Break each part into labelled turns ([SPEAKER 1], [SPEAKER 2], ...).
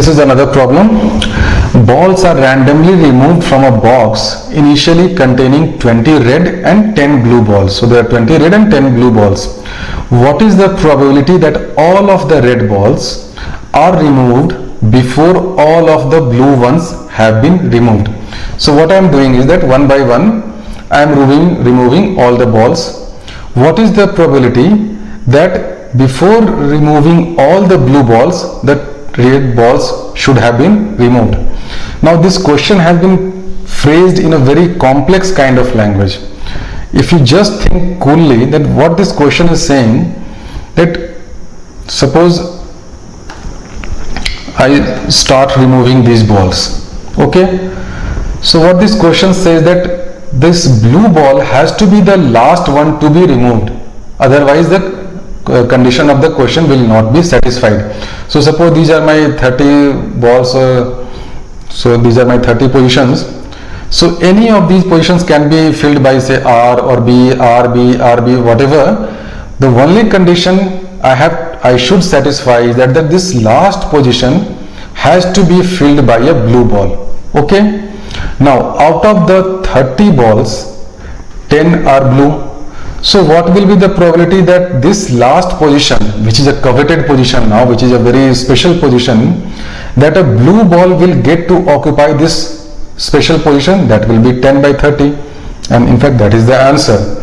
[SPEAKER 1] This is another problem. Balls are randomly removed from a box initially containing 20 red and 10 blue balls. So there are 20 red and 10 blue balls. What is the probability that all of the red balls are removed before all of the blue ones have been removed? So what I am doing is that one by one I am removing all the balls. What is the probability that before removing all the blue balls, the red balls should have been removed? Now this question has been phrased in a very complex kind of language. If you just think coolly that what this question is saying, that suppose I start removing these balls, okay? So what this question says that this blue ball has to be the last one to be removed, otherwise the condition of the question will not be satisfied. So suppose these are my 30 balls, so these are my 30 positions. So any of these positions can be filled by say R or B, RB, RB, whatever. The only condition I should satisfy is that this last position has to be filled by a blue ball. Okay. Now out of the 30 balls, 10 are blue. So what will be the probability that this last position, which is a coveted position now, which is a very special position, that a blue ball will get to occupy this special position? That will be 10 by 30, and in fact that is the answer.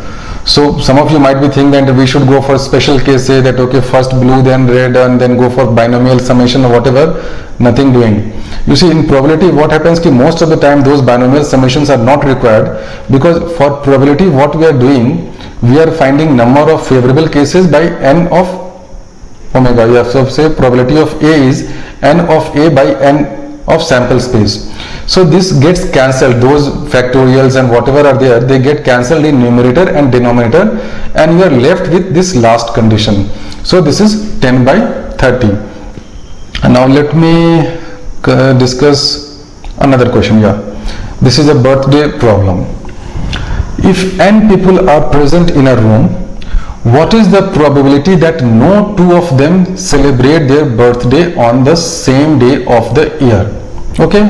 [SPEAKER 1] So some of you might be thinking that we should go for special case, say that okay, first blue then red and then go for binomial summation or whatever. Nothing doing. You see, in probability what happens ki most of the time those binomial summations are not required, because for probability what we are doing, we are finding number of favorable cases by n of omega. You have to say probability of A is n of A by n of sample space. So this gets cancelled, those factorials and whatever are there, they get cancelled in numerator and denominator, and you are left with this last condition. So this is 10 by 30. And now let me discuss another question. This is a birthday problem. If n people are present in a room, what is the probability that no two of them celebrate their birthday on the same day of the year? Okay,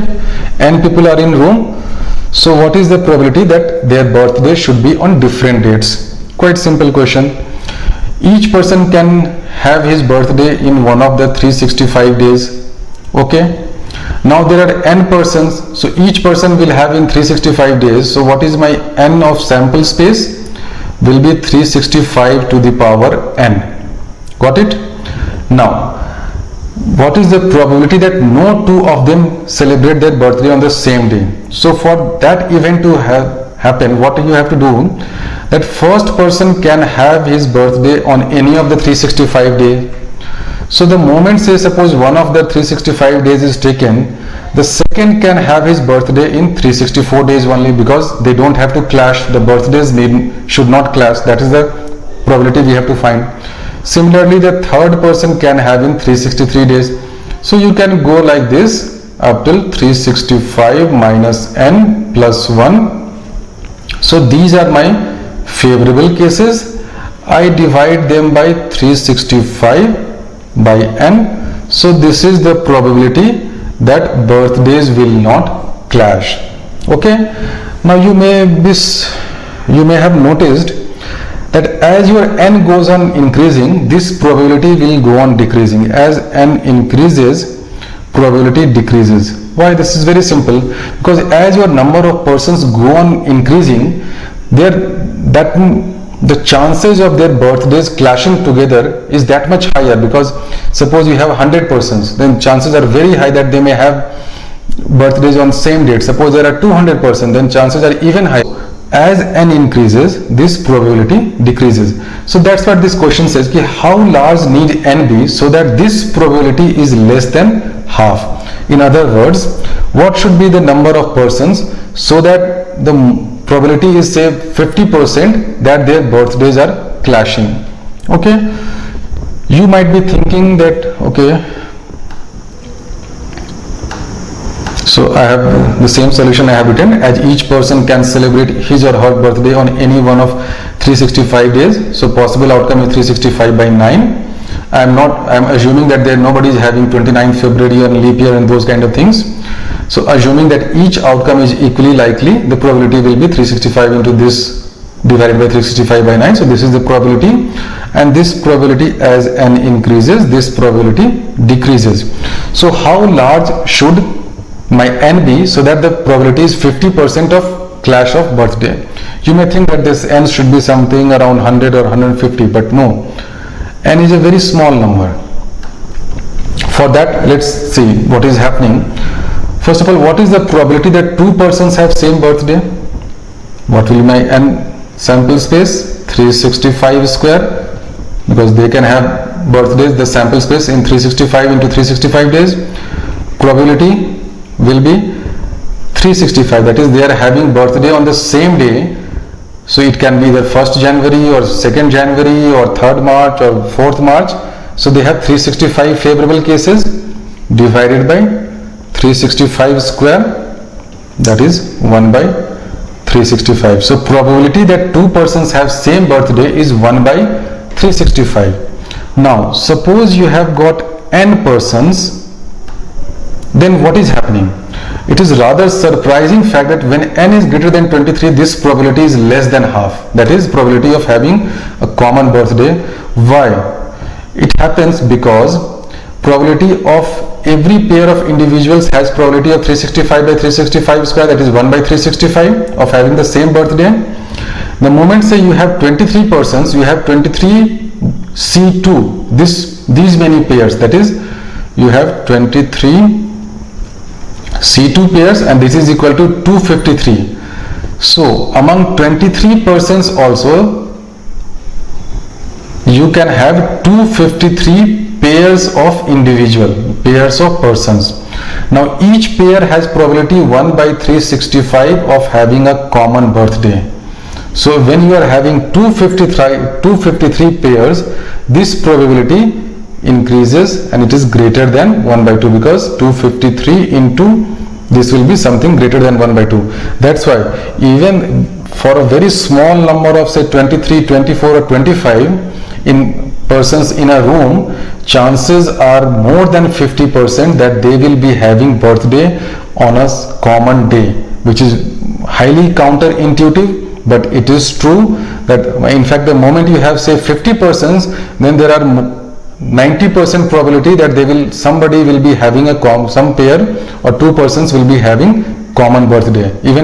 [SPEAKER 1] n people are in room, so what is the probability that their birthday should be on different dates? Quite simple question. Each person can have his birthday in one of the 365 days. Okay, now there are n persons, so each person will have in 365 days. So what is my n of sample space? Will be 365 to the power n. Got it? Now what is the probability that no two of them celebrate their birthday on the same day? So for that event to happen, what you have to do, that first person can have his birthday on any of the 365 days. So the moment, say suppose one of the 365 days is taken, the second can have his birthday in 364 days only, because they don't have to clash, the birthdays should not clash. That is the probability we have to find. Similarly, the third person can have in 363 days. So you can go like this up till 365 minus n plus 1. So these are my favorable cases. I divide them by 365 by n. So this is the probability that birthdays will not clash. Okay. Now you may have noticed that as your n goes on increasing, this probability will go on decreasing. As n increases, probability decreases. Why? This is very simple, because as your number of persons go on increasing, the chances of their birthdays clashing together is that much higher. Because suppose you have 100 persons, then chances are very high that they may have birthdays on same date. Suppose there are 200 persons, then chances are even higher. As n increases, this probability decreases. So that's what this question says, how large need n be so that this probability is less than half? In other words, what should be the number of persons so that the probability is say 50% that their birthdays are clashing? Okay, you might be thinking that okay, so I have the same solution I have written, as each person can celebrate his or her birthday on any one of 365 days. So possible outcome is 365 by 9. I'm assuming that nobody is having 29th February and leap year and those kind of things. So assuming that each outcome is equally likely, the probability will be 365 into this divided by 365 by 9. So this is the probability, and this probability as n increases, this probability decreases. So how large should my n be so that the probability is 50% of clash of birthday? You may think that this n should be something around 100 or 150, but no, n is a very small number. For that, let's see what is happening. First of all, what is the probability that two persons have same birthday? What will be my n sample space? 365 square, because they can have birthdays, the sample space in 365 into 365 days. Probability will be 365, that is they are having birthday on the same day. So it can be the 1st January or 2nd January or 3rd March or 4th March. So they have 365 favorable cases divided by 365 square, that is 1 by 365. So probability that two persons have same birthday is 1 by 365. Now suppose you have got n persons, then what is happening? It is rather surprising fact that when n is greater than 23, this probability is less than half. That is probability of having a common birthday. Why? It happens because probability of every pair of individuals has probability of 365 by 365 square, that is 1 by 365 of having the same birthday. The moment say you have 23 persons, you have 23 C2, these many pairs, that is you have 23 C2 pairs, and this is equal to 253. So among 23 persons also you can have 253 pairs of pairs of persons. Now each pair has probability 1 by 365 of having a common birthday. So when you are having 253 pairs, this probability increases and it is greater than 1 by 2, because 253 into this will be something greater than 1 by 2. That's why even for a very small number of say 23, 24 or 25 in persons in a room, chances are more than 50% that they will be having birthday on a common day, which is highly counterintuitive, but it is true that in fact the moment you have say 50 persons, then there are 90% probability that somebody will be having some pair or two persons will be having common birthday. Even